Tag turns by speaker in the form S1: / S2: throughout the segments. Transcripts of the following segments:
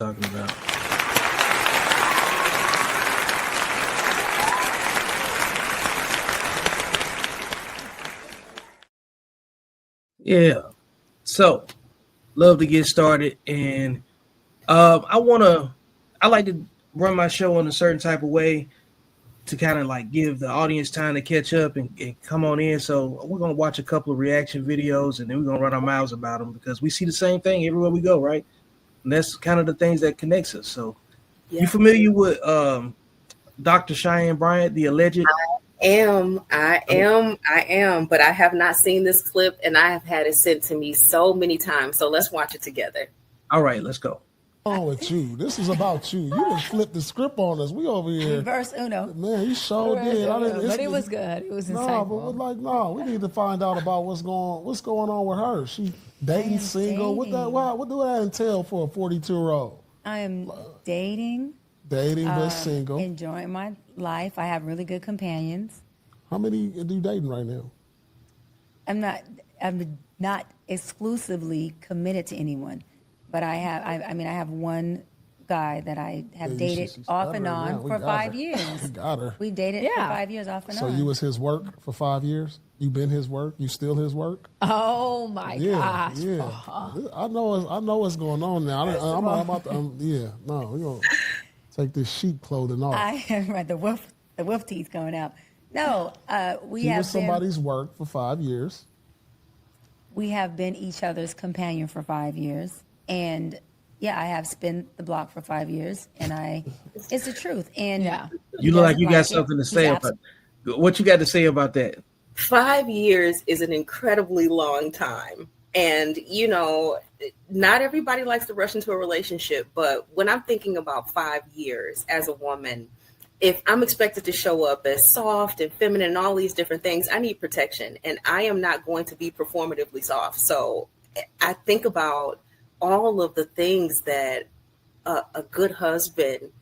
S1: talking about. Yeah. So, love to get started, and I like to run my show in a certain type of way to kind of like give the audience time to catch up and come on in. So we're gonna watch a couple of reaction videos, and then we're gonna run our mouths about them because we see the same thing everywhere we go, right? And that's kind of the things that connects us. So, you familiar with Dr. Cheyenne Bryant, the alleged?
S2: I am, but I have not seen this clip and I have had it sent to me so many times. So let's watch it together.
S1: All right, let's go.
S3: On with you. This is about you. You done flipped the script on us. We over here.
S4: Reverse Uno.
S3: Man, you sure did.
S4: But it was good. It was insightful.
S3: No, we need to find out about what's going on with her. She dating, single.
S4: Dating.
S3: What do that entail for a 42-year-old?
S4: I am dating.
S3: Dating but single.
S4: Enjoying my life. I have really good companions.
S3: How many do you dating right now?
S4: I'm not exclusively committed to anyone, but I have one guy that I have dated off and on for 5 years.
S3: Got her.
S4: We dated for 5 years off and on.
S3: So you was his work for 5 years? You been his work? You still his work?
S4: Oh my gosh.
S3: Yeah. I know what's going on now. I'm about to, we're gonna take this sheep clothing off.
S4: I am right. The wolf teeth coming out. No, we have
S3: was somebody's work for 5 years.
S4: We have been each other's companion for 5 years, and I have spent the block for 5 years, and it's the truth. And
S1: you look like you got something to say about what you got to say about that.
S2: 5 years is an incredibly long time. And, not everybody likes to rush into a relationship. But when I'm thinking about 5 years as a woman, if I'm expected to show up as soft and feminine and all these different things, I need protection. And I am not going to be performatively soft. So I think about all of the things that a good husband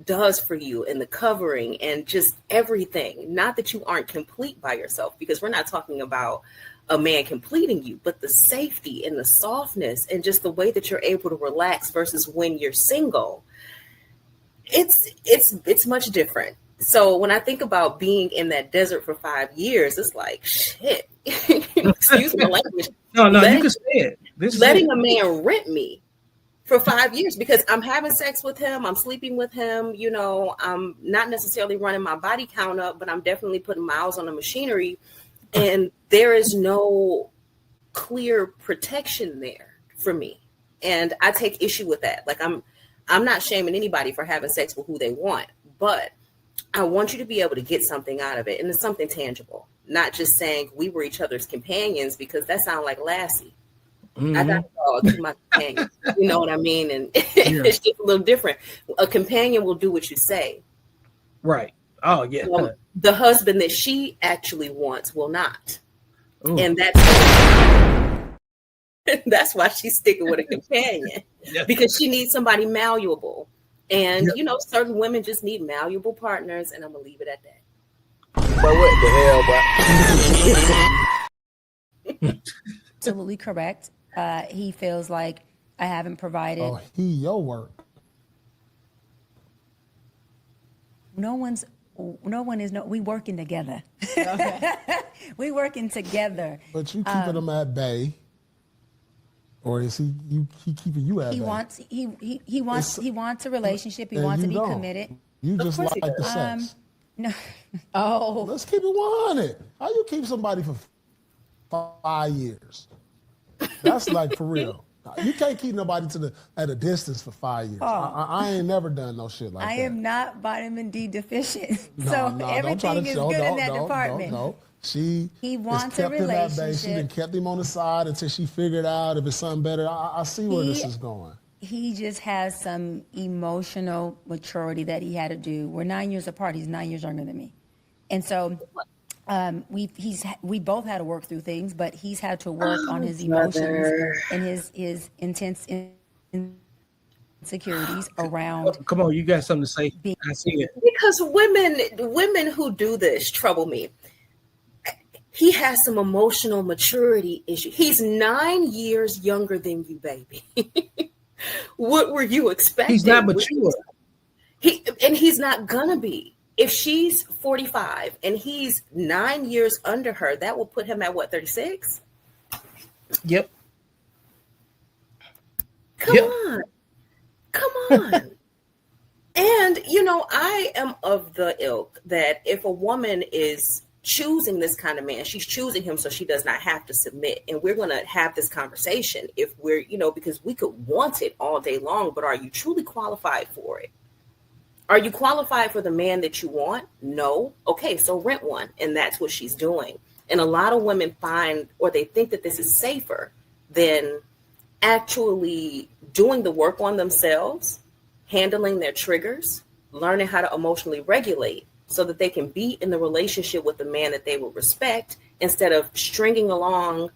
S2: does for you, and the covering and just everything. Not that you aren't complete by yourself, because we're not talking about a man completing you, but the safety and the softness and just the way that you're able to relax versus when you're single. It's much different. So when I think about being in that desert for 5 years, it's like, shit. Excuse my language.
S1: No, you can say it.
S2: Letting a man rent me for 5 years because I'm having sex with him, I'm sleeping with him, I'm not necessarily running my body count up, but I'm definitely putting miles on the machinery, and there is no clear protection there for me. And I take issue with that. Like I'm not shaming anybody for having sex with who they want, but I want you to be able to get something out of it, and it's something tangible, not just saying we were each other's companions, because that sounds like Lassie. Mm-hmm. I got a dog to my companion. You know what I mean? And it's just a little different. A companion will do what you say.
S1: Right. Oh, yeah.
S2: So the husband that she actually wants will not. Ooh. And that's why she's sticking with a companion, because she needs somebody malleable. And, certain women just need malleable partners, and I'm going to leave it at that.
S5: But what the hell, bro?
S4: Absolutely correct. He feels like I haven't provided.
S3: Oh, your work.
S4: We working together. Okay. We working together.
S3: But you keeping him at bay, or is he keeping you at bay?
S4: He wants a relationship. He wants to be committed.
S3: You just like the sex.
S4: No. Oh.
S3: Let's keep it 100. How you keep somebody for 5 years? That's like for real. You can't keep nobody at a distance for 5 years. I ain't never done no shit like that.
S4: I am not vitamin D deficient, everything is good in that department.
S3: No.
S4: He wants a relationship.
S3: She done kept him on the side until she figured out if it's something better. I see where this is going.
S4: He just has some emotional maturity that he had to do. We're 9 years apart. He's 9 years younger than me, and so. We both had to work through things, but he's had to work on his emotions and his intense insecurities around.
S1: Come on, you got something to say. I see it.
S2: Because women who do this trouble me. He has some emotional maturity issues. He's 9 years younger than you, baby. What were you expecting?
S1: He's not mature.
S2: He's not gonna be. If she's 45 and he's 9 years under her, that will put him at what, 36?
S1: Yep.
S2: Come on. Come on. And, I am of the ilk that if a woman is choosing this kind of man, she's choosing him so she does not have to submit. And we're going to have this conversation if we're, because we could want it all day long, but are you truly qualified for it? Are you qualified for the man that you want? No. Okay, so rent one. And that's what she's doing. And a lot of women find, or they think that this is safer than actually doing the work on themselves, handling their triggers, learning how to emotionally regulate so that they can be in the relationship with the man that they will respect instead of stringing along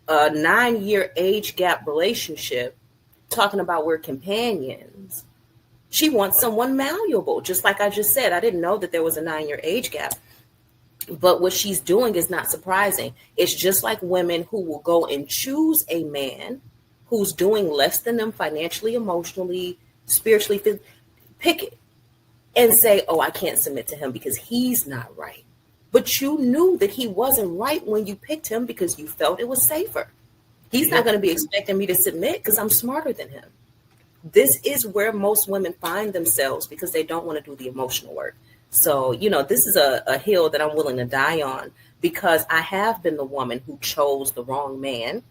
S2: a 9-year age gap relationship talking about we're companions. She wants someone malleable, just like I just said. I didn't know that there was a 9-year age gap. But what she's doing is not surprising. It's just like women who will go and choose a man who's doing less than them financially, emotionally, spiritually, pick it and say, oh, I can't submit to him because he's not right. But you knew that he wasn't right when you picked him because you felt it was safer. He's not going to be expecting me to submit because I'm smarter than him. This is where most women find themselves because they don't want to do the emotional work. So, this is a hill that I'm willing to die on because I have been the woman who chose the wrong man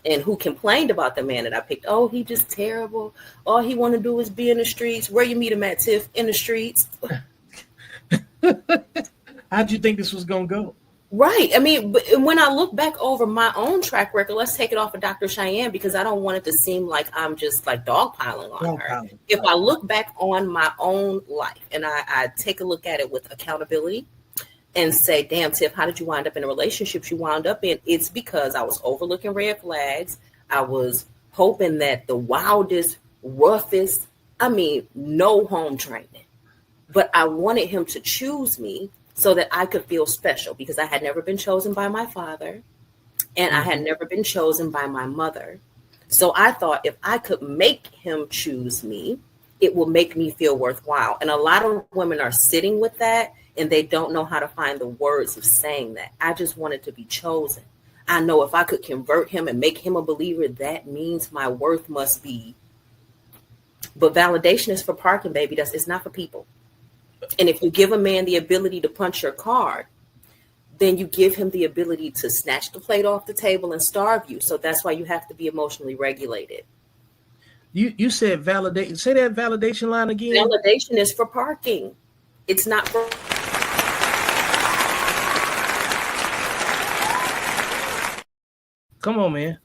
S2: and who complained about the man that I picked. Oh, he just terrible. All he want to do is be in the streets. Where you meet him at, Tiff? In the streets.
S1: How'd you think this was going to go?
S2: Right. I mean, but when I look back over my own track record, let's take it off of Dr. Cheyenne because I don't want it to seem like I'm just like dogpiling on her. If I look back on my own life and I take a look at it with accountability and say, damn, Tiff, how did you wind up in a relationship you wound up in? It's because I was overlooking red flags. I was hoping that the wildest, roughest, no home training. But I wanted him to choose me so that I could feel special because I had never been chosen by my father and I had never been chosen by my mother. So I thought if I could make him choose me, it will make me feel worthwhile. And a lot of women are sitting with that and they don't know how to find the words of saying that. I just wanted to be chosen. I know if I could convert him and make him a believer, that means my worth must be. But validation is for parking, baby. It's not for people. And if you give a man the ability to punch your card, then you give him the ability to snatch the plate off the table and starve you. So that's why you have to be emotionally regulated.
S1: You said validate. Say that validation line again.
S2: Validation is for parking. It's not for.
S1: Come on, man.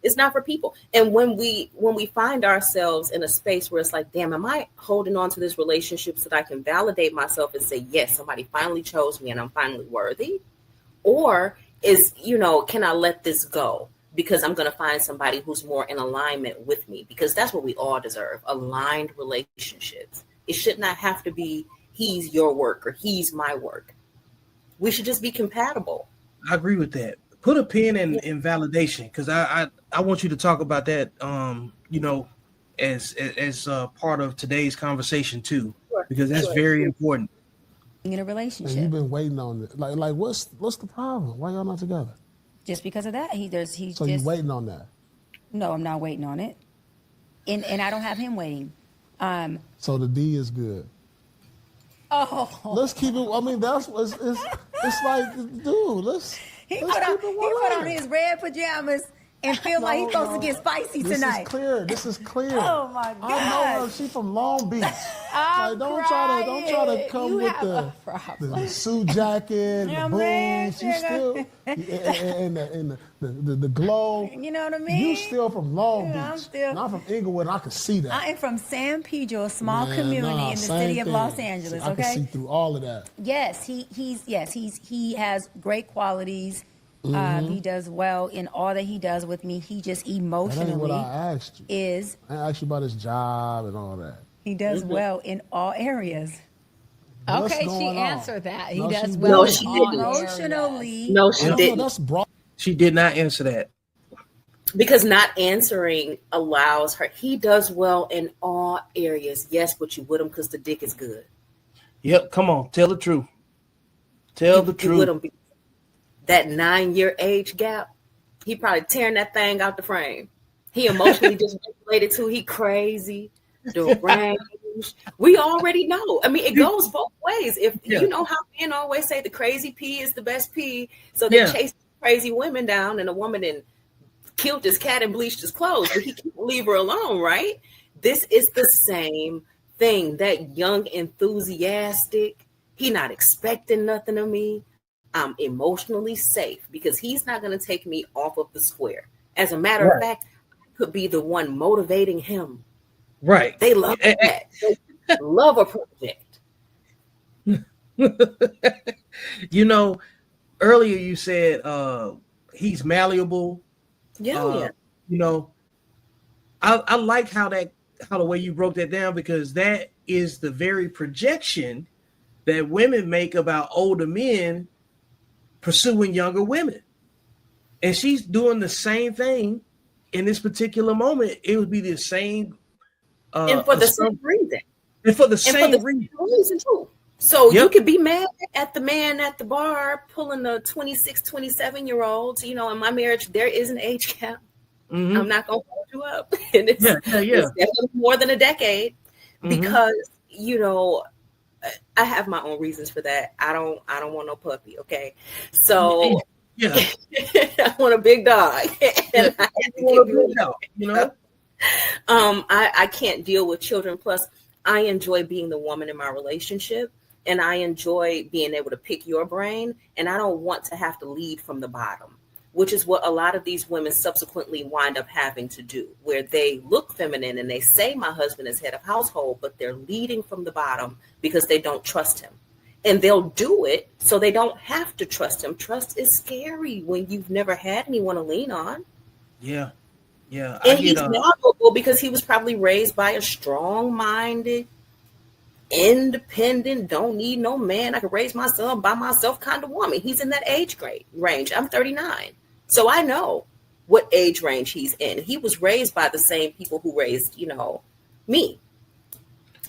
S2: It's not for people. And when we find ourselves in a space where it's like, damn, am I holding on to this relationship so that I can validate myself and say, yes, somebody finally chose me and I'm finally worthy? Or can I let this go because I'm going to find somebody who's more in alignment with me? Because that's what we all deserve, aligned relationships. It should not have to be he's your work or he's my work. We should just be compatible.
S1: I agree with that. Put a pin in validation because I want you to talk about that, as part of today's conversation too, because that's very important.
S4: In a relationship,
S3: and you've been waiting on it. Like what's the problem? Why y'all not together?
S4: Just because of that,
S3: So you're waiting on that? No,
S4: I'm not waiting on it, and I don't have him waiting.
S3: So the D is good.
S4: Oh,
S3: let's keep it. I mean, it's like, dude, He put
S4: on his red pajamas and feel like he's supposed to get spicy tonight.
S3: This is clear.
S4: Oh my God!
S3: I know her. She's from Long Beach. Don't try to come with the suit jacket, the boots. You still and the glow.
S4: You know what I mean?
S3: You still from Long Beach. I'm from Inglewood. And I can see that.
S4: I am from San Pedro, a small community in the city of Los Angeles.
S3: I can see through all of that.
S4: Yes, he has great qualities. He does well in all that he does with me. He just emotionally
S3: that ain't what I asked you. I asked you about his job and all that.
S4: He does well in all areas.
S6: Okay, she answered that. He does
S2: well
S6: in all
S2: emotionally.
S6: areas.
S2: No, she didn't.
S1: She did not answer that.
S2: Because not answering allows her. He does well in all areas. Yes, but you with him because the dick is good.
S1: Yep. Come on. Tell the truth. Tell the
S2: You with
S1: truth.
S2: him. That 9-year age gap, he probably tearing that thing out the frame. He emotionally dysregulated too. He crazy, deranged. We already know. I mean, it goes both ways. If you know how men always say the crazy pee is the best pee, so they chase crazy women down, and a woman in killed his cat and bleached his clothes, but he can't leave her alone, right? This is the same thing. That young, enthusiastic, he not expecting nothing of me. I'm emotionally safe because he's not going to take me off of the square. As a matter of fact, I could be the one motivating him.
S1: Right.
S2: They love that. They love a project.
S1: You know, earlier you said he's malleable.
S2: Yeah.
S1: You know, I like how the way you broke that down, because that is the very projection that women make about older men pursuing younger women. And she's doing the same thing in this particular moment. It would be the same.
S2: And for the same reason.
S1: And for the same reason
S2: too. So you could be mad at the man at the bar pulling the 26, 27-year-olds. You know, in my marriage, there is an age gap. Mm-hmm. I'm not going to hold you up. And it's definitely more than a decade because, you know, I have my own reasons for that. I don't want no puppy. Okay. So I want a big dog. And I want a big dog, you know? I can't deal with children. Plus, I enjoy being the woman in my relationship, and I enjoy being able to pick your brain, and I don't want to have to lead from the bottom, which is what a lot of these women subsequently wind up having to do, where they look feminine and they say my husband is head of household, but they're leading from the bottom because they don't trust him. And they'll do it so they don't have to trust him. Trust is scary when you've never had anyone to lean on.
S1: Yeah. Yeah.
S2: And he's vulnerable because he was probably raised by a strong-minded, independent, don't need no man, I can raise my son by myself kind of woman. He's in that age range. I'm 39. So I know what age range he's in. He was raised by the same people who raised, you know, me.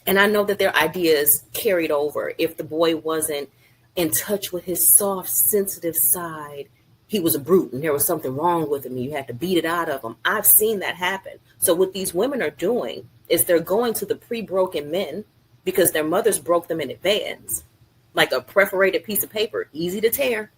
S2: And I know that their ideas carried over. If the boy wasn't in touch with his soft, sensitive side, he was a brute and there was something wrong with him. You had to beat it out of him. I've seen that happen. So what these women are doing is they're going to the pre-broken men because their mothers broke them in advance, like a perforated piece of paper, easy to tear.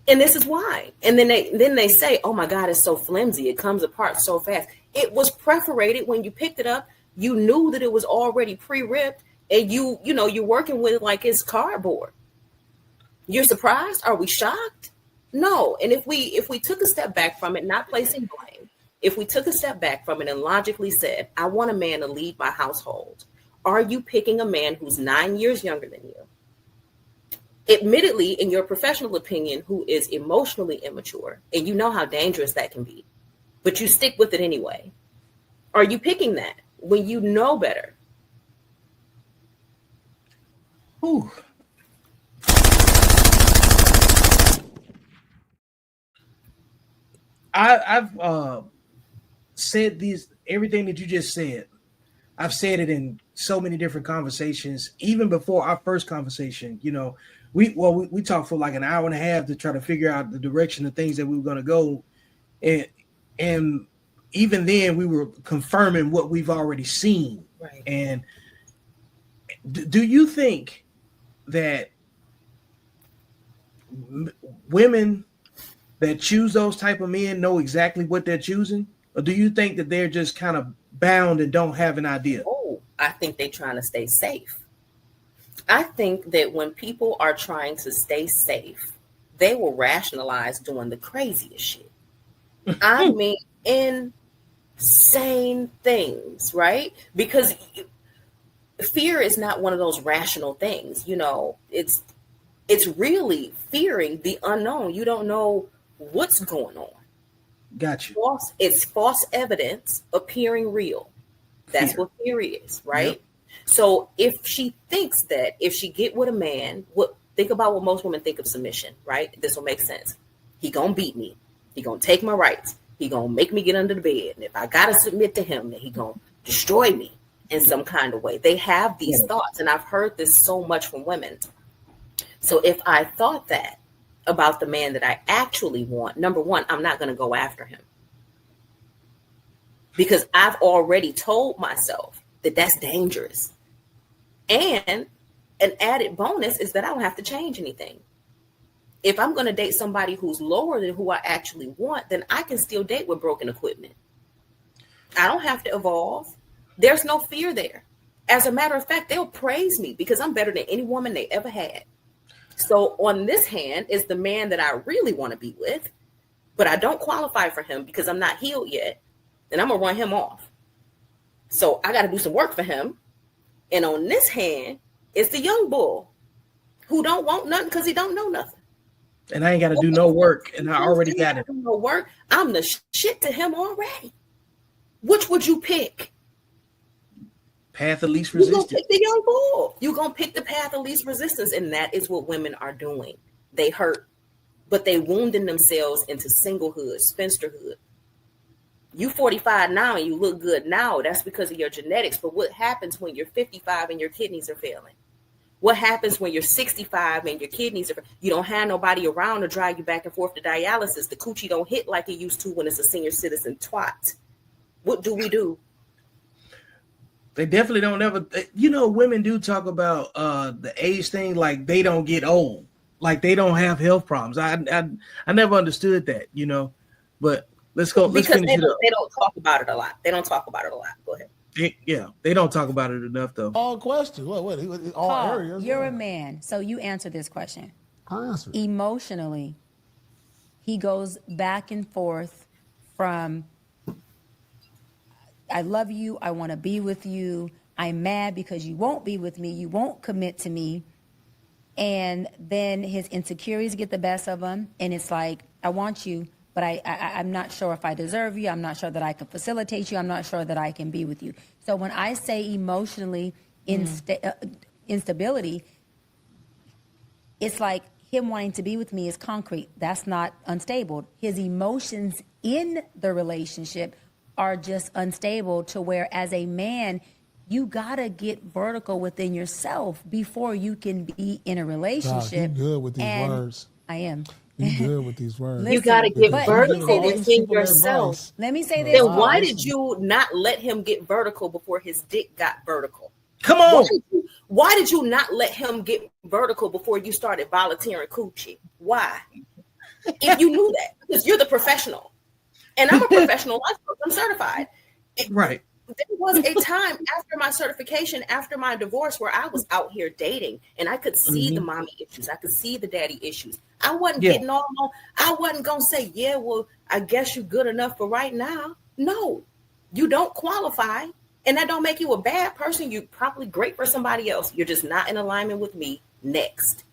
S2: And this is why. And then they say, oh my God, it's so flimsy. It comes apart so fast. It was perforated when you picked it up. You knew that it was already pre-ripped, and you're working with it like it's cardboard. You're surprised? Are we shocked? No. And if we took a step back from it, not placing blame, if we took a step back from it and logically said, I want a man to lead my household, are you picking a man who's 9 years younger than you? Admittedly, in your professional opinion, who is emotionally immature, and you know how dangerous that can be, but you stick with it anyway. Are you picking that when you know better?
S1: Ooh. I've said everything that you just said. I've said it in so many different conversations, even before our first conversation. You know, we talked for like an hour and a half to try to figure out the direction of things that we were going to go, and even then we were confirming what we've already seen.
S2: Right.
S1: And do you think that women that choose those type of men know exactly what they're choosing? Or do you think that they're just kind of bound and don't have an idea?
S2: Oh, I think they're trying to stay safe. I think that when people are trying to stay safe, they will rationalize doing the craziest shit. I mean, insane things, right? Because fear is not one of those rational things. You know, it's really fearing the unknown. You don't know what's going on.
S1: Got you.
S2: It's false evidence appearing real. That's what fear is, right? Yep. So if she thinks that if she get with a man, think about what most women think of submission, right? This will make sense. He gonna beat me. He gonna take my rights. He gonna make me get under the bed. And if I gotta submit to him, then he gonna destroy me in some kind of way. They have these thoughts, and I've heard this so much from women. So if I thought that about the man that I actually want, number one, I'm not gonna go after him. Because I've already told myself that that's dangerous. And an added bonus is that I don't have to change anything. If I'm going to date somebody who's lower than who I actually want, then I can still date with broken equipment. I don't have to evolve. There's no fear there. As a matter of fact, they'll praise me because I'm better than any woman they ever had. So on this hand is the man that I really want to be with, but I don't qualify for him because I'm not healed yet. And I'm going to run him off. So I got to do some work for him. And on this hand is the young bull who don't want nothing because he don't know nothing.
S1: And I ain't got to do no work, and I already got it.
S2: No work. I'm the shit to him already. Which would you pick?
S1: Path of least
S2: You're
S1: resistance.
S2: gonna pick the young bull. You're gonna pick the path of least resistance, and that is what women are doing. They hurt, but they wounding themselves into singlehood, spinsterhood. You 45 now and you look good now. That's because of your genetics. But what happens when you're 55 and your kidneys are failing? What happens when you're 65 and your kidneys are, you don't have nobody around to drive you back and forth to dialysis. The coochie don't hit like it used to when it's a senior citizen twat. What do we do?
S1: They definitely don't ever, women do talk about the age thing, like they don't get old, like they don't have health problems. I never understood that, but let's go. Let's
S2: because
S1: finish it up.
S2: They don't talk about it a lot. Go ahead.
S1: They don't talk about it enough, though.
S3: All questions. All
S4: Paul,
S3: areas.
S4: you're a man, so you answer this question.
S3: I answer.
S4: Emotionally, he goes back and forth from, I love you, I want to be with you, I'm mad because you won't be with me, you won't commit to me, and then his insecurities get the best of him, and it's like, I want you, but I'm not sure if I deserve you. I'm not sure that I can facilitate you. I'm not sure that I can be with you. So when I say emotionally instability, it's like him wanting to be with me is concrete. That's not unstable. His emotions in the relationship are just unstable to where as a man, you got to get vertical within yourself before you can be in a relationship.
S3: God, you good with these words.
S4: I am.
S3: You good with these words.
S2: You got to get vertical within yourself.
S4: Let me say this.
S2: Then why did you not let him get vertical before his dick got vertical?
S1: Come on.
S2: Why did you not let him get vertical before you started volunteering coochie? Why? If you knew that, because you're the professional. And I'm a professional life coach. I'm certified.
S1: Right.
S2: There was a time after my certification, after my divorce, where I was out here dating and I could see the mommy issues. I could see the daddy issues. I wasn't getting all alone. I wasn't going to say, yeah, well, I guess you're good enough for right now. No, you don't qualify. And that don't make you a bad person. You're probably great for somebody else. You're just not in alignment with me. Next.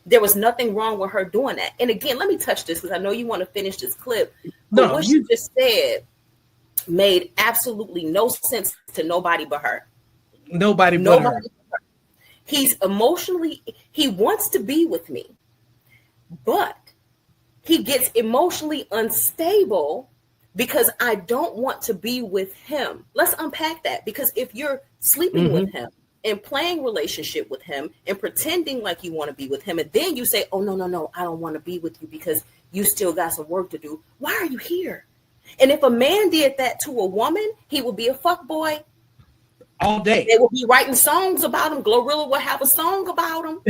S2: There was nothing wrong with her doing that. And again, let me touch this because I know you want to finish this clip. But what you just said made absolutely no sense to nobody but her.
S1: Nobody but her.
S2: He's emotionally, he wants to be with me, but he gets emotionally unstable because I don't want to be with him. Let's unpack that, because if you're sleeping with him and playing relationship with him and pretending like you want to be with him, and then you say, oh, no, I don't want to be with you because you still got some work to do. Why are you here? And if a man did that to a woman, he would be a fuckboy
S1: all day.
S2: They would be writing songs about him. Glorilla would have a song about him.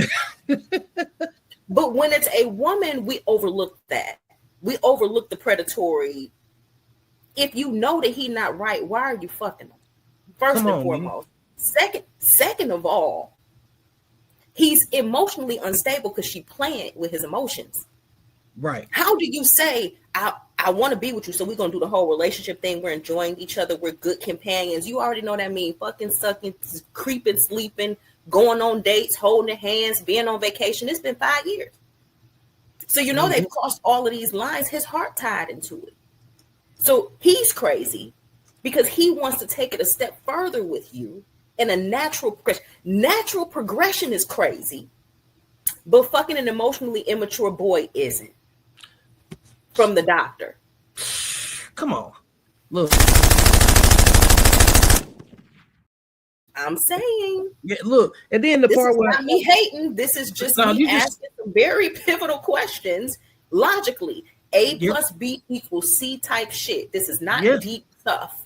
S2: But when it's a woman, we overlook that. We overlook the predatory. If you know that he's not right, why are you fucking him? First and foremost. Second of all, he's emotionally unstable because she's playing with his emotions.
S1: Right.
S2: How do you say, I want to be with you, so we're going to do the whole relationship thing. We're enjoying each other. We're good companions. You already know that means fucking, sucking, creeping, sleeping, going on dates, holding hands, being on vacation. It's been 5 years. So you know they've crossed all of these lines. His heart tied into it. So he's crazy because he wants to take it a step further with you in a natural progression. Natural progression is crazy, but fucking an emotionally immature boy isn't. From the doctor.
S1: Come on, look.
S2: I'm saying.
S1: Yeah, look, and then the
S2: This
S1: part
S2: is
S1: where
S2: not me hating. This is just me asking some very pivotal questions logically. A plus B equals C type shit. This is not deep stuff.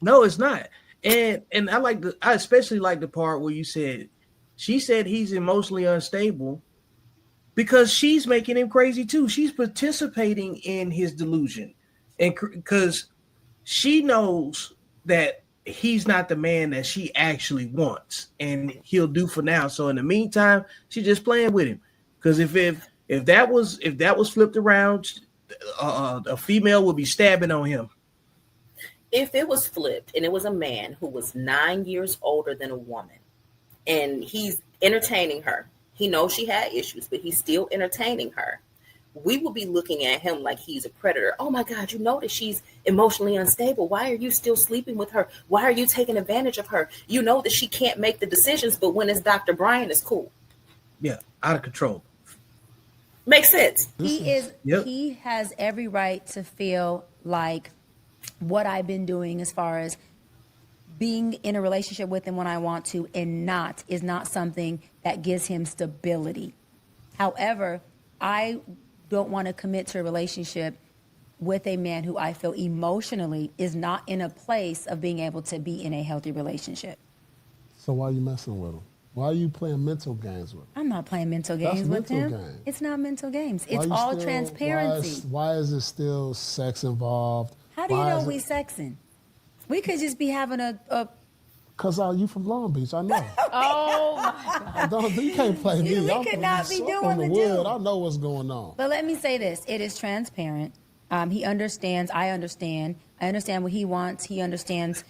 S1: No, it's not. And I especially like the part where she said he's emotionally unstable because she's making him crazy too. She's participating in his delusion, and because she knows that he's not the man that she actually wants, and he'll do for now. So in the meantime, she's just playing with him. Because if that was flipped around, a female would be stabbing on him.
S2: If it was flipped and it was a man who was 9 years older than a woman, and he's entertaining her, he knows she had issues, but he's still entertaining her, we will be looking at him like he's a predator. Oh my God, you know that she's emotionally unstable. Why are you still sleeping with her? Why are you taking advantage of her? You know that she can't make the decisions, but when it's Dr. Brian, it's cool.
S1: Yeah, out of control.
S2: Makes sense.
S4: He has every right to feel like what I've been doing as far as being in a relationship with him when I want to is not something that gives him stability. However, I don't want to commit to a relationship with a man who I feel emotionally is not in a place of being able to be in a healthy relationship.
S3: So why are you messing with him? Why are you playing mental games with him?
S4: I'm not playing mental games with him. It's not mental games. It's all transparency.
S3: Why is there still sex involved?
S4: How do you know we sexing? We could just be having a
S3: Because you from Long Beach, I know.
S6: Oh, my God.
S3: You can't play me.
S4: We could not be doing the
S3: wood. I know what's going on.
S4: But let me say this. It is transparent. He understands. I understand. I understand what he wants. He understands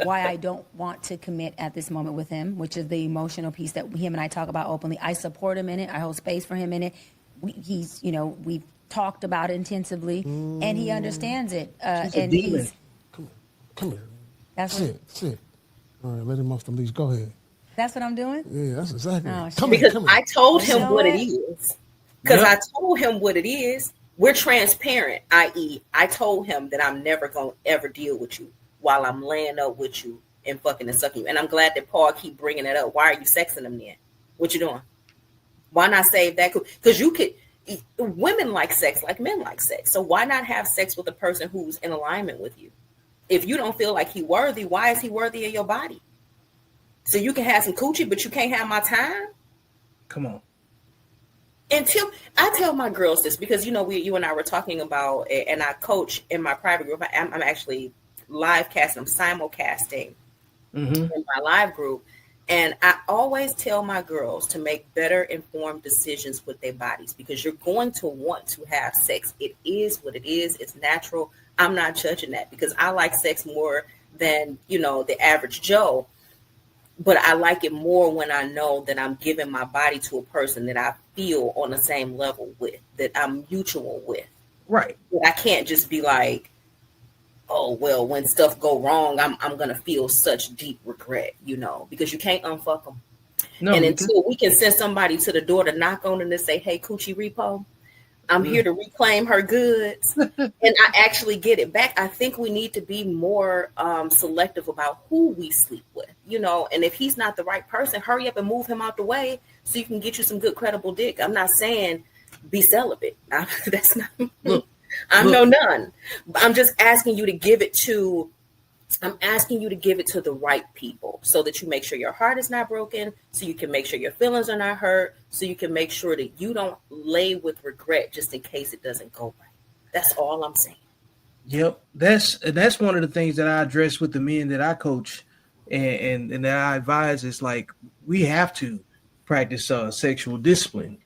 S4: why I don't want to commit at this moment with him, which is the emotional piece that him and I talk about openly. I support him in it. I hold space for him in it. We've talked about it intensively, and he understands it.
S1: She's a demon.
S3: Come here.
S4: That's
S3: Sit. All right, let him off the leash. Go ahead.
S4: That's what I'm doing?
S3: Yeah, that's exactly.
S2: Because I told him what it is. Because I told him what it is. We're transparent, i.e., I told him that I'm never going to ever deal with you while I'm laying up with you and fucking and sucking you. And I'm glad that Paul keep bringing it up. Why are you sexing him then? What you doing? Why not save that? Because women like sex like men like sex. So why not have sex with a person who's in alignment with you? If you don't feel like he's worthy, why is he worthy of your body? So you can have some coochie, but you can't have my time?
S1: Come on.
S2: Until I tell my girls this, because, you and I were talking about, and I coach in my private group. I'm actually live casting, I'm simulcasting in my live group. And I always tell my girls to make better informed decisions with their bodies, because you're going to want to have sex. It is what it is. It's natural. I'm not judging that, because I like sex more than, the average Joe. But I like it more when I know that I'm giving my body to a person that I feel on the same level with, that I'm mutual with.
S1: Right.
S2: But I can't just be like, oh, well, when stuff go wrong, I'm going to feel such deep regret, because you can't unfuck them. No, and until we can send somebody to the door to knock on it and say, hey, Coochie Repo, I'm here to reclaim her goods, and I actually get it back. I think we need to be more selective about who we sleep with, and if he's not the right person, hurry up and move him out the way so you can get you some good, credible dick. I'm not saying be celibate. That's not me. I'm no nun. I'm just asking you to give it to the right people, so that you make sure your heart is not broken, so you can make sure your feelings are not hurt, so you can make sure that you don't lay with regret just in case it doesn't go right. That's all I'm saying.
S1: Yep. That's one of the things that I address with the men that I coach and that I advise is like, we have to practice sexual discipline.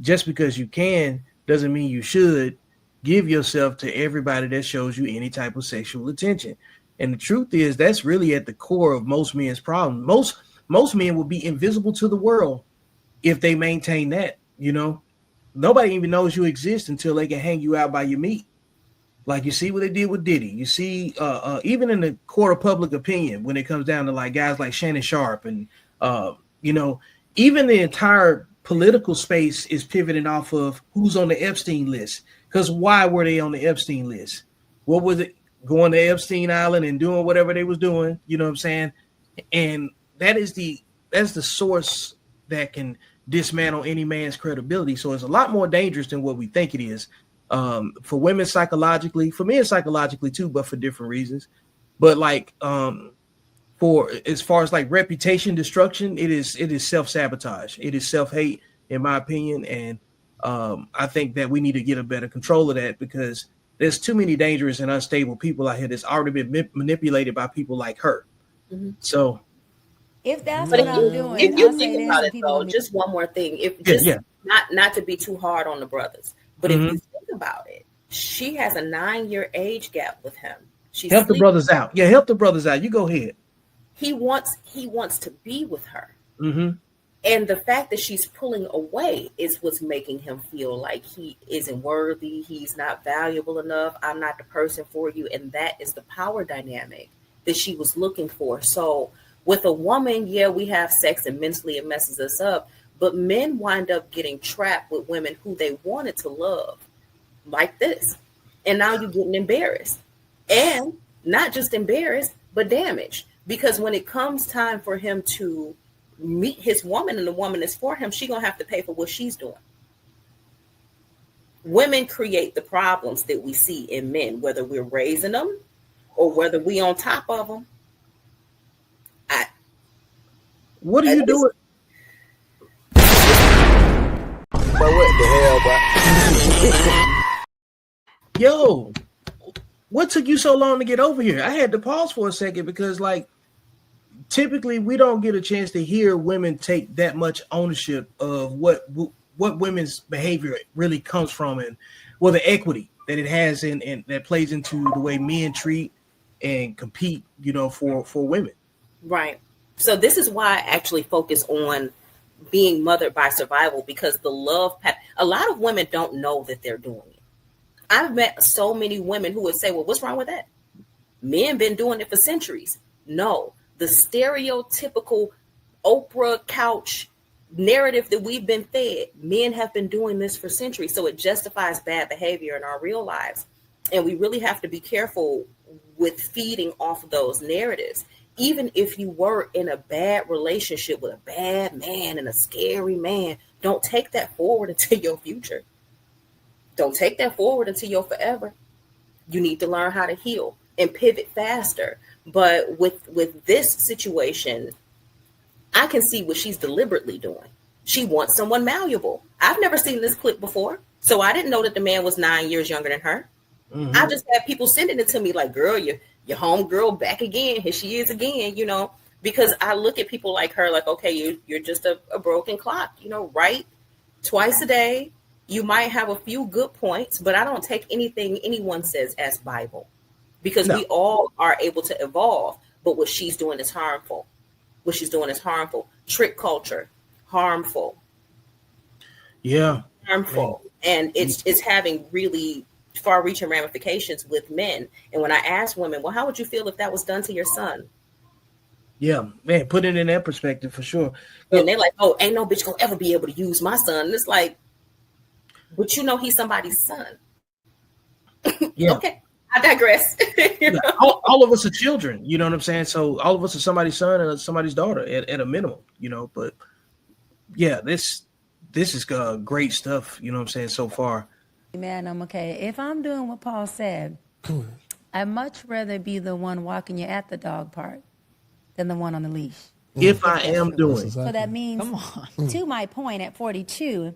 S1: Just because you can doesn't mean you should give yourself to everybody that shows you any type of sexual attention. And the truth is, that's really at the core of most men's problem. Most men will be invisible to the world if they maintain that. Nobody even knows you exist until they can hang you out by your meat. Like, you see what they did with Diddy. You see, even in the court of public opinion, when it comes down to like guys like Shannon Sharp and even the entire political space is pivoting off of who's on the Epstein list. Because why were they on the Epstein list? What was it? Going to Epstein Island and doing whatever they was doing. You know what I'm saying? And that's the source that can dismantle any man's credibility. So it's a lot more dangerous than what we think it is. For women psychologically, for men psychologically too, but for different reasons. But like for as far as like reputation destruction, it is self-sabotage. It is self-hate, in my opinion. And I think that we need to get a better control of that, because there's too many dangerous and unstable people out here that's already been manipulated by people like her. Mm-hmm. So
S4: if that's what I'm doing,
S2: if you think about it though, just one more thing. Not to be too hard on the brothers, but if you think about it, she has a 9-year age gap with him.
S1: Help the brothers out. Yeah, help the brothers out. You go ahead.
S2: He wants to be with her.
S1: Mm-hmm.
S2: And the fact that she's pulling away is what's making him feel like he isn't worthy. He's not valuable enough. I'm not the person for you. And that is the power dynamic that she was looking for. So with a woman, yeah, we have sex and mentally it messes us up. But men wind up getting trapped with women who they wanted to love like this. And now you're getting embarrassed. And not just embarrassed, but damaged. Because when it comes time for him to meet his woman and the woman is for him, she's going to have to pay for what she's doing. Women create the problems that we see in men, whether we're raising them or whether we on top of them.
S1: What are you doing?
S5: But what the hell, bro?
S1: Yo, what took you so long to get over here? I had to pause for a second because, like, typically we don't get a chance to hear women take that much ownership of what women's behavior really comes from, and the equity that it has and that plays into the way men treat and compete, for women.
S2: Right. So this is why I actually focus on being mothered by survival, because the love a lot of women don't know that they're doing it. I've met so many women who would say, well, what's wrong with that? Men been doing it for centuries. No, the stereotypical Oprah couch narrative that we've been fed, men have been doing this for centuries. So it justifies bad behavior in our real lives. And we really have to be careful with feeding off of those narratives. Even if you were in a bad relationship with a bad man and a scary man, don't take that forward into your future. Don't take that forward into your forever. You need to learn how to heal and pivot faster. But with this situation, I can see what she's deliberately doing. She wants someone malleable. I've never seen this clip before, so I didn't know that the man was 9 years younger than her. Mm-hmm. I just had people sending it to me like, girl, your home girl back again. Here she is again, because I look at people like her like, okay, you're just a broken clock, right? Twice a day. You might have a few good points, but I don't take anything anyone says as Bible, because we all are able to evolve. But what she's doing is harmful. Trick culture, harmful.
S1: Yeah.
S2: Harmful. And it's having really far-reaching ramifications with men. And when I ask women, well, how would you feel if that was done to your son?
S1: Yeah, man, put it in that perspective for sure.
S2: And they're like, oh, ain't no bitch gonna ever be able to use my son. And it's like, but he's somebody's son.
S1: Yeah.
S2: Okay, I digress.
S1: All of us are children, you know what I'm saying? So all of us are somebody's son and somebody's daughter at a minimum, But yeah, this is great stuff, you know what I'm saying, so far.
S4: Man, I'm okay. If I'm doing what Paul said, I'd much rather be the one walking you at the dog park than the one on the leash.
S1: If I am doing.
S4: So that means, to my point, at 42,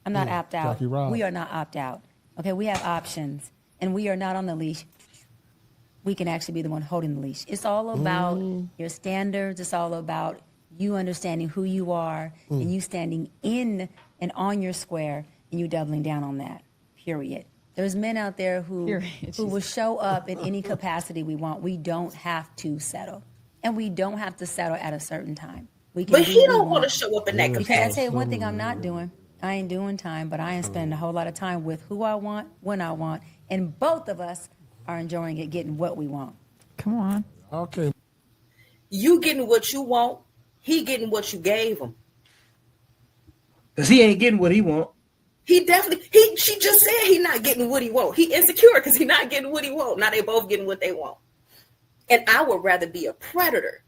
S4: I'm not opt out. We are not opt out. Okay, we have options, and we are not on the leash. We can actually be the one holding the leash. It's all about your standards. It's all about you understanding who you are and you standing in and on your square and you doubling down on that, period. There's men out there who will show up in any capacity we want. We don't have to settle. And we don't have to settle at a certain time.
S2: But he don't want to show up in that capacity.
S4: Because I tell you one thing I'm not doing. I ain't doing time, but I ain't spending a whole lot of time with who I want, when I want, and both of us are enjoying it, getting what we want.
S6: Come on.
S3: Okay.
S2: You getting what you want, he getting what you gave him.
S1: Because he ain't getting what he want.
S2: He definitely, she just said he not getting what he want. He insecure because he not getting what he want. Now they both getting what they want. And I would rather be a predator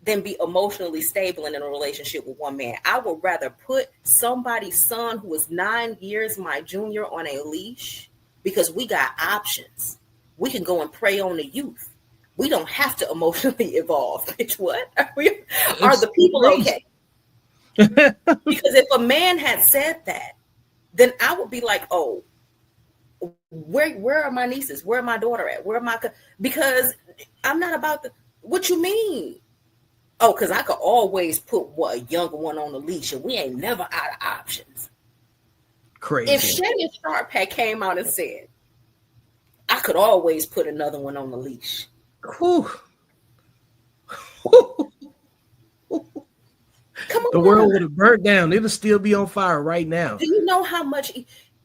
S2: than be emotionally stable and in a relationship with one man. I would rather put somebody's son who is 9 years my junior on a leash because we got options. We can go and prey on the youth. We don't have to emotionally evolve. Bitch, what? Are the people okay? Because if a man had said that, then I would be like, oh, where are my nieces? Where my daughter at? Where am I? Because I'm not about the, what you mean? Oh, because I could always put a younger one on the leash and we ain't never out of options.
S1: Crazy.
S2: If Shannon Sharp had came out and said, I could always put another one on the leash.
S1: Whew.
S2: Come on.
S1: The world would have burnt down. It'll still be on fire right now.
S2: Do you know how much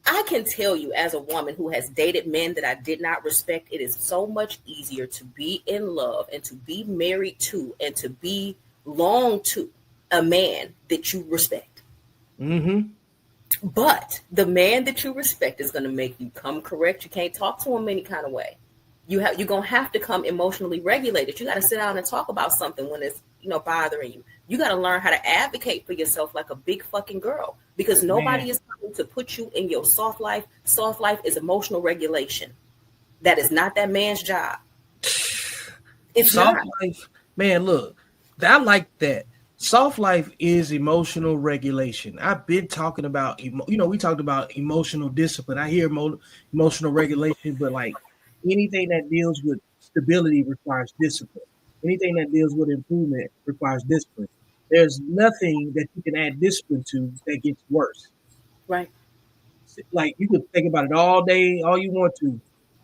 S2: I can tell you as a woman who has dated men that I did not respect? It is so much easier to be in love and to be married to and to be long to a man that you respect.
S1: Mm-hmm.
S2: But the man that you respect is going to make you come correct. You can't talk to him any kind of way. You're going to have to come emotionally regulated. You got to sit down and talk about something when it's, bothering you. You got to learn how to advocate for yourself like a big fucking girl, because nobody is going to put you in your soft life. Soft life is emotional regulation. That is not that man's job. It's
S1: soft
S2: not.
S1: Life, man, look, I like that. Soft life is emotional regulation. I've been talking about, we talked about emotional discipline. I hear emotional regulation, but like anything that deals with stability requires discipline. Anything that deals with improvement requires discipline. There's nothing that you can add discipline to that gets worse.
S2: Right.
S1: Like you could think about it all day, all you want to.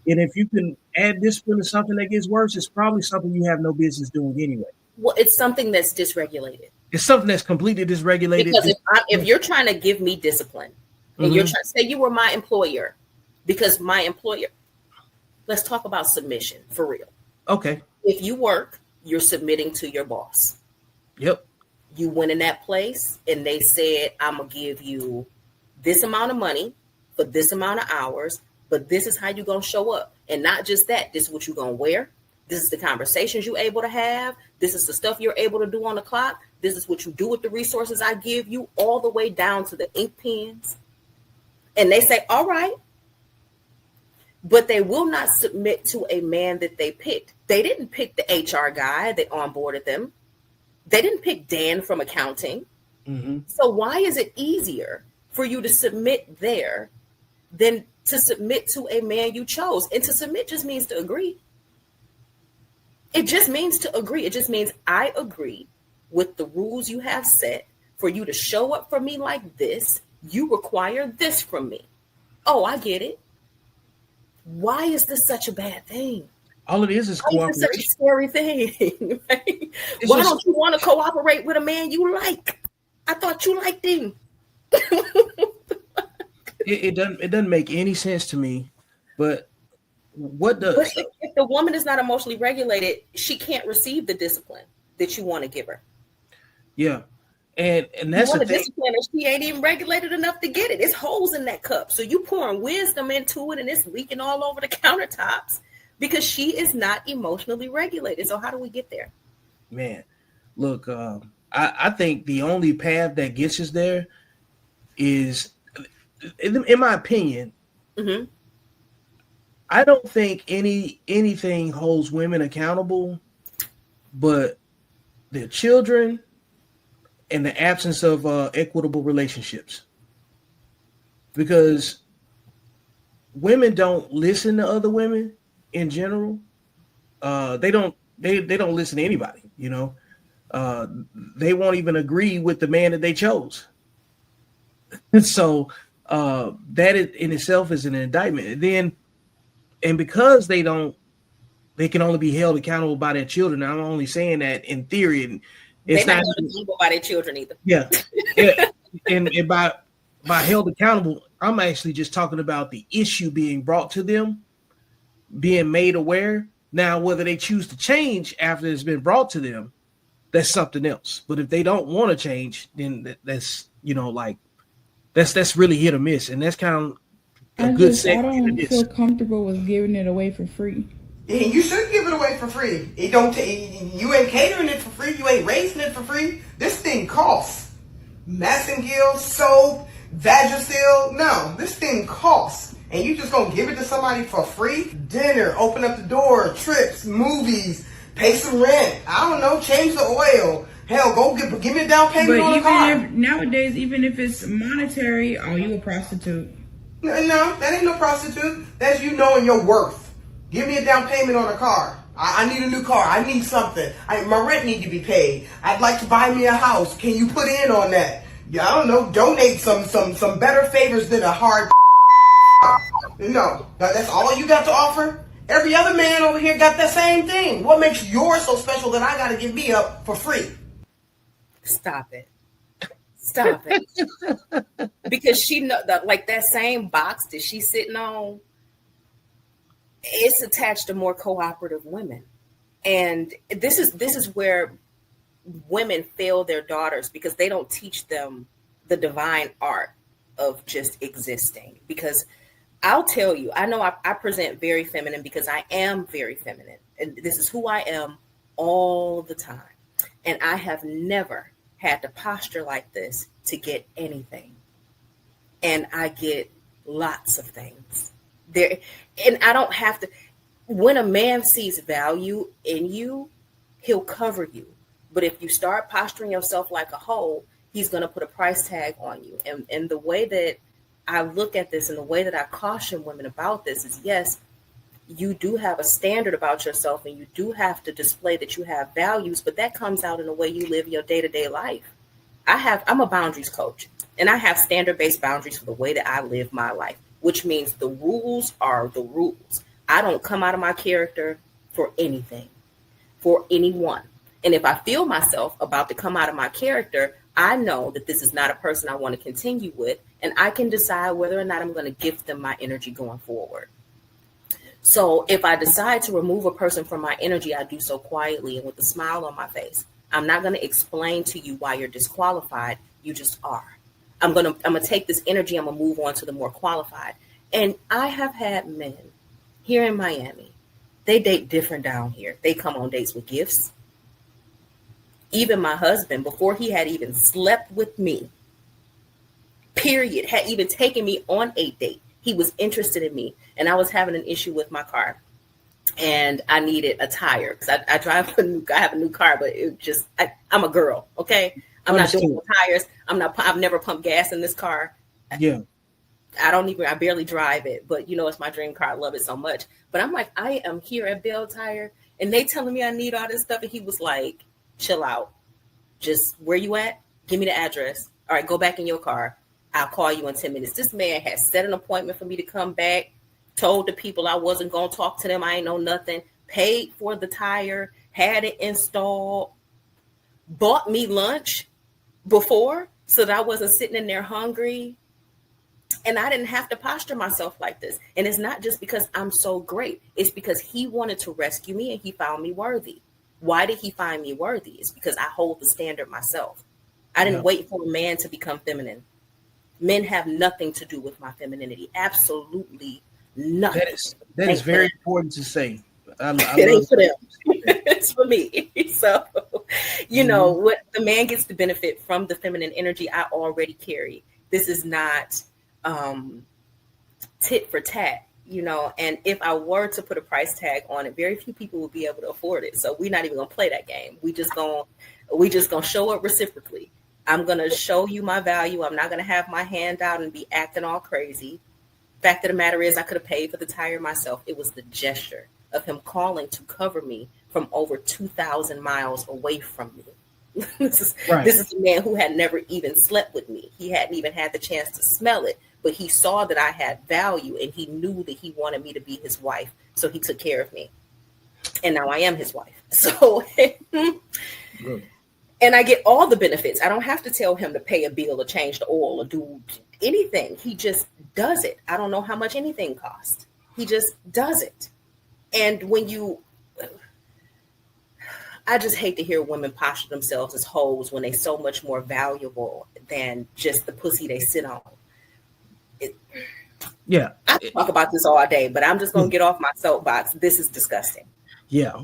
S1: And if you can add discipline to something that gets worse, it's probably something you have no business doing anyway.
S2: Well, it's something that's dysregulated.
S1: It's something that's completely dysregulated.
S2: Because if you're trying to give me discipline, and you're trying to say you were my employer, because my employer, let's talk about submission for real.
S1: Okay.
S2: If you work, you're submitting to your boss.
S1: Yep.
S2: You went in that place and they said, I'm going to give you this amount of money for this amount of hours, but this is how you're going to show up. And not just that, this is what you're going to wear. This is the conversations you're able to have. This is the stuff you're able to do on the clock. This is what you do with the resources I give you, all the way down to the ink pens. And they say, all right. But they will not submit to a man that they picked. They didn't pick the HR guy that onboarded them. They didn't pick Dan from accounting. Mm-hmm. So why is it easier for you to submit there than to submit to a man you chose? And to submit just means to agree. It just means to agree. It just means I agree with the rules you have set. For you to show up for me like this, you require this from me. Oh, I get it. Why is this such a bad thing?
S1: All it is cooperation.
S2: Such a scary thing. Right? Why don't you want to cooperate with a man you like? I thought you liked him.
S1: It doesn't make any sense to me. But what does?
S2: But if the woman is not emotionally regulated, she can't receive the discipline that you want to give her.
S1: Yeah. And that's the thing.
S2: Discipline, and she ain't even regulated enough to get it. It's holes in that cup. So you pouring wisdom into it and it's leaking all over the countertops because she is not emotionally regulated. So how do we get there?
S1: Man, look, I think the only path that gets us there is, in my opinion, I don't think anything holds women accountable but their children and the absence of equitable relationships, because women don't listen to other women in general. They don't listen to anybody, they won't even agree with the man that they chose. And so that in itself is an indictment. And because they can only be held accountable by their children. I'm only saying that in theory, and it's
S2: they're not accountable by their children either.
S1: Yeah. and by held accountable, I'm actually just talking about the issue being brought to them, being made aware. Now, whether they choose to change after it's been brought to them, that's something else. But if they don't want to change, then that's, that's really hit or miss, and that's kind of
S6: I
S1: good
S6: don't feel comfortable with giving it away for free.
S7: Yeah, you should give it away for free. It don't. You ain't catering it for free. You ain't raising it for free. This thing costs. Massengill, soap, Vagisil. No, this thing costs. And you just gonna give it to somebody for free? Dinner, open up the door, trips, movies, pay some rent. I don't know, change the oil. Hell, go give me a down payment on a car.
S6: But nowadays, even if it's monetary, oh, you a prostitute.
S7: No, that ain't no prostitute. That's you knowing your worth. Give me a down payment on a car. I need a new car. I need something. My rent need to be paid. I'd like to buy me a house. Can you put in on that? Yeah, I don't know. Donate some better favors than a hard. No, that's all you got to offer. Every other man over here got that same thing. What makes yours so special that I got to give me up for free?
S2: Stop it. Stop it. Because she know that, like, that same box that she's sitting on, it's attached to more cooperative women. And this is where women fail their daughters, because they don't teach them the divine art of just existing. Because I'll tell you, I know I present very feminine because I am very feminine. And this is who I am all the time. And I have never had to posture like this to get anything. And I get lots of things. And I don't have to. When a man sees value in you, he'll cover you. But if you start posturing yourself like a hoe, he's going to put a price tag on you. And the way that I look at this and the way that I caution women about this is, yes, you do have a standard about yourself and you do have to display that you have values, but that comes out in the way you live your day-to-day life. I'm a boundaries coach, and I have standard-based boundaries for the way that I live my life, which means the rules are the rules. I don't come out of my character for anything, for anyone. And if I feel myself about to come out of my character, I know that this is not a person I want to continue with, and I can decide whether or not I'm going to gift them my energy going forward. So if I decide to remove a person from my energy, I do so quietly and with a smile on my face. I'm not going to explain to you why you're disqualified. You just are. I'm going to take this energy. I'm going to move on to the more qualified. And I have had men here in Miami. They date different down here. They come on dates with gifts. Even my husband, before he had even slept with me, period, had even taken me on a date, he was interested in me. And I was having an issue with my car. And I needed a tire because I drive I have a new car, but it just, I'm a girl. Okay. I'm not doing tires. I've never pumped gas in this car.
S1: Yeah.
S2: I barely drive it, but it's my dream car. I love it so much. But I'm like, I am here at Bell Tire and they telling me I need all this stuff. And he was like, chill out. Just where you at? Give me the address. All right, go back in your car. I'll call you in 10 minutes. This man had set an appointment for me to come back. Told the people I wasn't going to talk to them. I ain't know nothing. Paid for the tire. Had it installed. Bought me lunch before so that I wasn't sitting in there hungry. And I didn't have to posture myself like this. And it's not just because I'm so great. It's because he wanted to rescue me and he found me worthy. Why did he find me worthy? It's because I hold the standard myself. I didn't wait for a man to become feminine. Men have nothing to do with my femininity. Absolutely nothing.
S1: That is very important to say.
S2: It ain't for them. It's for me. So, what the man gets to benefit from the feminine energy I already carry. This is not tit for tat, and if I were to put a price tag on it, very few people would be able to afford it. So we're not even gonna play that game. We just gonna show up reciprocally. I'm gonna show you my value. I'm not gonna have my hand out and be acting all crazy. Fact of the matter is, I could have paid for the tire myself. It was the gesture of him calling to cover me from over 2,000 miles away from me. This is a man who had never even slept with me. He hadn't even had the chance to smell it, but he saw that I had value and he knew that he wanted me to be his wife. So he took care of me. And now I am his wife. So, and I get all the benefits. I don't have to tell him to pay a bill or change the oil or do anything. He just does it. I don't know how much anything costs. He just does it. And I just hate to hear women posture themselves as hoes when they're so much more valuable than just the pussy they sit on.
S1: Yeah.
S2: I can talk about this all day, but I'm just going to get off my soapbox. This is disgusting.
S1: Yeah.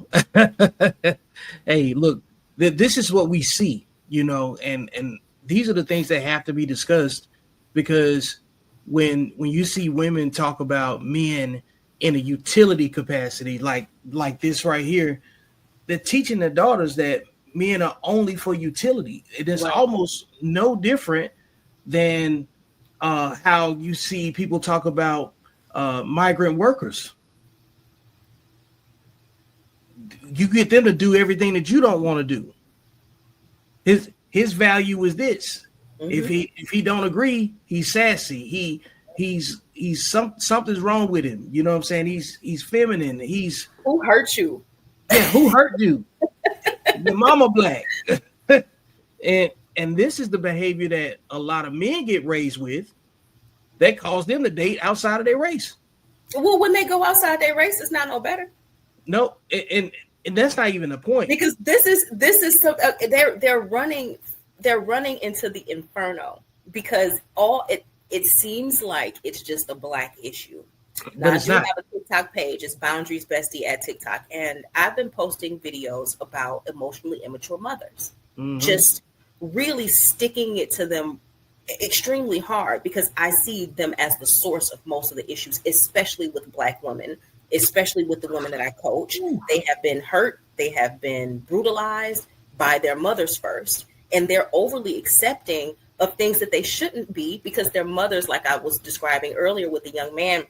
S1: Hey, look, this is what we see, and these are the things that have to be discussed, because when you see women talk about men in a utility capacity, like this right here, they're teaching their daughters that men are only for utility. It is almost no different than how you see people talk about migrant workers. You get them to do everything that you don't want to do. His value is this. Mm-hmm. If he don't agree, he's sassy. He's something's wrong with him. You know what I'm saying? He's feminine.
S2: Who hurt you?
S1: Yeah, who hurt you? Your mama black. and this is the behavior that a lot of men get raised with, that cause them to date outside of their race.
S2: Well, when they go outside their race, it's not no better.
S1: No, and that's not even the point.
S2: Because this is so they're running into the inferno, because it seems like it's just a black issue. Now, I do have a TikTok page. It's Boundaries Bestie at TikTok, and I've been posting videos about emotionally immature mothers, just really sticking it to them extremely hard, because I see them as the source of most of the issues, especially with Black women, especially with the women that I coach. They have been hurt. They have been brutalized by their mothers first, and they're overly accepting of things that they shouldn't be, because their mothers, like I was describing earlier with the young man,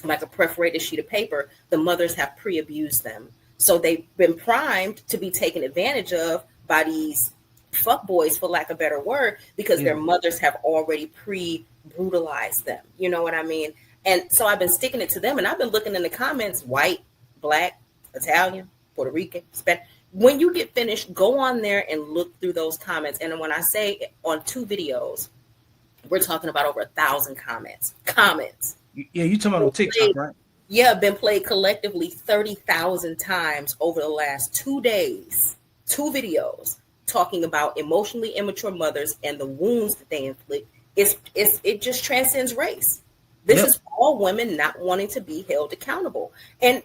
S2: like a perforated sheet of paper, the mothers have pre-abused them. So they've been primed to be taken advantage of by these fuck boys, for lack of a better word, because their mothers have already pre-brutalized them. You know what I mean? And so I've been sticking it to them, and I've been looking in the comments, white, Black, Italian, Puerto Rican, Spanish. When you get finished, go on there and look through those comments. And when I say on 2 videos, we're talking about over 1,000 comments.
S1: Yeah, you talking about on TikTok, right?
S2: Yeah, been played collectively 30,000 times over the last 2 days. 2 videos talking about emotionally immature mothers and the wounds that they inflict. It just transcends race. This is all women not wanting to be held accountable. And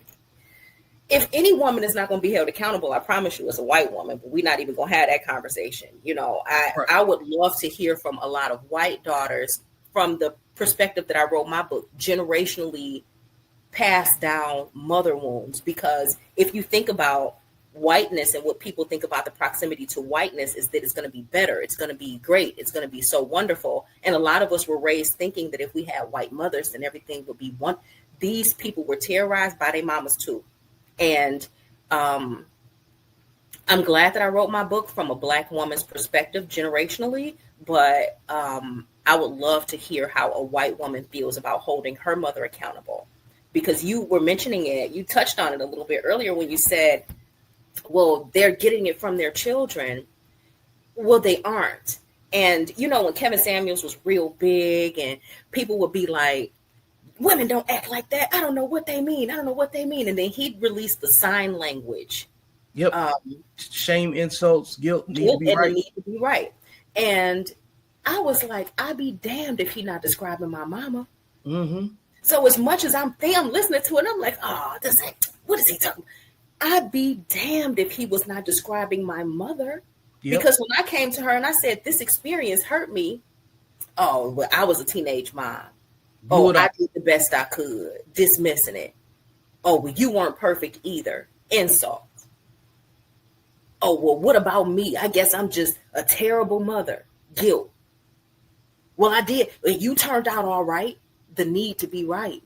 S2: if any woman is not going to be held accountable, I promise you it's a white woman, but we're not even going to have that conversation. I would love to hear from a lot of white daughters from the perspective that I wrote my book, generationally passed down mother wounds. Because if you think about whiteness and what people think about the proximity to whiteness, is that it's going to be better. It's going to be great. It's going to be so wonderful. And a lot of us were raised thinking that if we had white mothers, then everything would be one. These people were terrorized by their mamas too. And I'm glad that I wrote my book from a Black woman's perspective generationally, but I would love to hear how a white woman feels about holding her mother accountable. Because you were mentioning it, you touched on it a little bit earlier when you said, well, they're getting it from their children. Well, they aren't. And, when Kevin Samuels was real big and people would be like, women don't act like that. I don't know what they mean. And then he'd release the sign language.
S1: Yep. Shame, insults, guilt, need to be right.
S2: And I was like, I'd be damned if he's not describing my mama.
S1: Mm-hmm.
S2: So as much as I'm listening to it, I'm like, what is he talking about? I'd be damned if he was not describing my mother. Yep. Because when I came to her and I said, this experience hurt me. Oh, well, I was a teenage mom. I did the best I could, dismissing it. Oh, well, you weren't perfect either. Insults. Oh, well, what about me? I guess I'm just a terrible mother. Guilt. Well, I did. You turned out all right. The need to be right.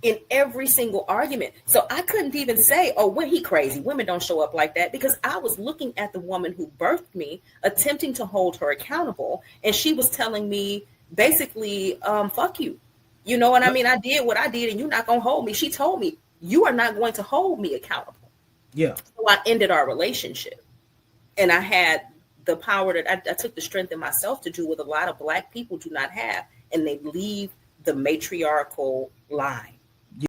S2: In every single argument. So I couldn't even say, when he crazy. Women don't show up like that, because I was looking at the woman who birthed me, attempting to hold her accountable. And she was telling me, basically, fuck you. You know what I mean? I did what I did and you're not going to hold me. She told me, you are not going to hold me accountable.
S1: Yeah.
S2: So I ended our relationship. And I had the power that I took the strength in myself to do what a lot of Black people do not have. And they leave the matriarchal line.